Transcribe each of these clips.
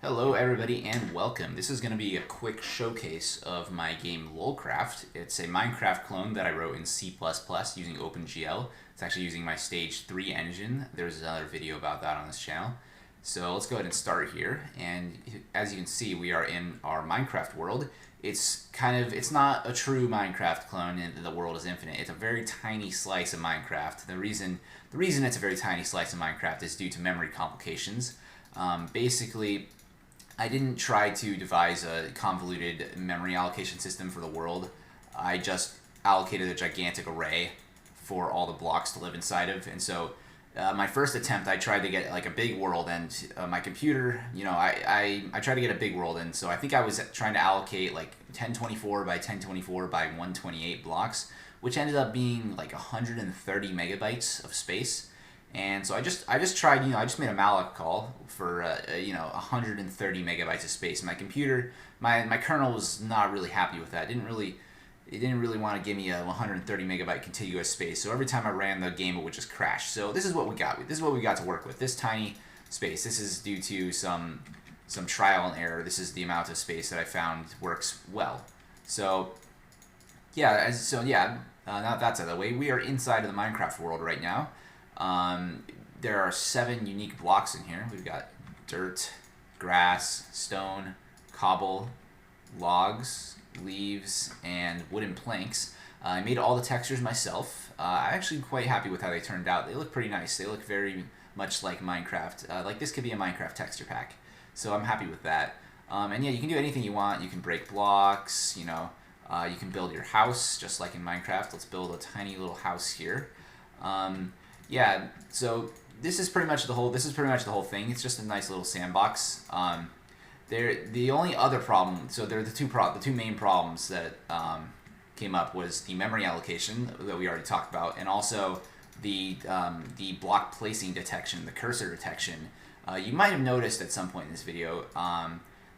Hello everybody and welcome. This is going to be a quick showcase of my game LolCraft. It's a Minecraft clone that I wrote in C++ using Opengl. It's actually using my Stage 3 engine. There's another video about that on this channel. So let's go ahead and start here. And as you can see, we are in our Minecraft world. It's not a true Minecraft clone and the world is infinite. It's a very tiny slice of Minecraft. The reason it's a very tiny slice of Minecraft is due to memory complications. Basically, I didn't try to devise a convoluted memory allocation system for the world. I just allocated a gigantic array for all the blocks to live inside of. And so my first attempt, I tried to get like a big world, and my computer, I tried to get a big world. And so I think I was trying to allocate like 1024 by 1024 by 128 blocks, which ended up being like 130 megabytes of space. And so I just tried, I just made a malloc call for 130 megabytes of space. My computer, my kernel was not really happy with that. It didn't really want to give me a 130 megabyte contiguous space. So every time I ran the game, it would just crash. So this is what we got. This is what we got to work with. This tiny space. This is due to some trial and error. This is the amount of space that I found works well. So yeah, now that that's out of the way, we are inside of the Minecraft world right now. There are 7 unique blocks in here. We've got dirt, grass, stone, cobble, logs, leaves, and wooden planks. I made all the textures myself. I'm actually quite happy with how they turned out. They look pretty nice. They look very much like Minecraft. Like this could be a Minecraft texture pack. So I'm happy with that. And yeah, you can do anything you want. You can break blocks, you can build your house just like in Minecraft. Let's build a tiny little house here. Yeah, so this is pretty much the whole thing. It's just a nice little sandbox. The only other problem, so there are the two main problems that came up was the memory allocation that we already talked about, and also the block placing detection, the cursor detection. You might have noticed at some point in this video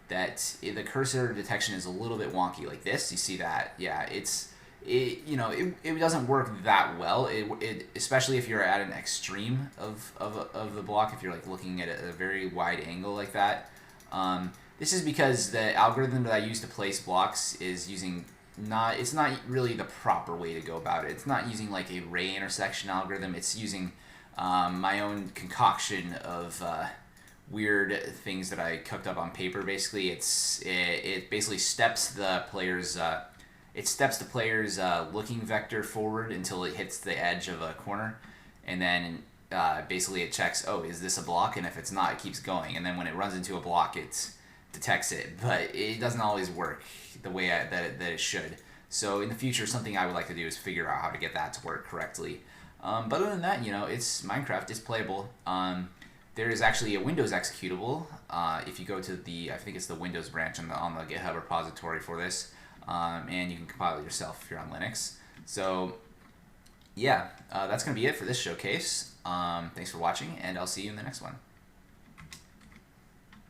that the cursor detection is a little bit wonky like this. You see that? Yeah, it doesn't work that well. Especially if you're at an extreme of the block, if you're like looking at a very wide angle like that. This is because the algorithm that I use to place blocks is it's not really the proper way to go about it. It's not using like a ray intersection algorithm. It's using my own concoction of weird things that I cooked up on paper. Basically, it basically steps the player's looking vector forward until it hits the edge of a corner, and then basically it checks, oh, is this a block? And if it's not, it keeps going. And then when it runs into a block, it detects it. But it doesn't always work the way that it should. So in the future, something I would like to do is figure out how to get that to work correctly. But other than that, it's Minecraft. It's playable. There is actually a Windows executable. If you go to I think it's the Windows branch on the GitHub repository for this. And you can compile it yourself if you're on Linux. So yeah, that's going to be it for this showcase. Thanks for watching, and I'll see you in the next one.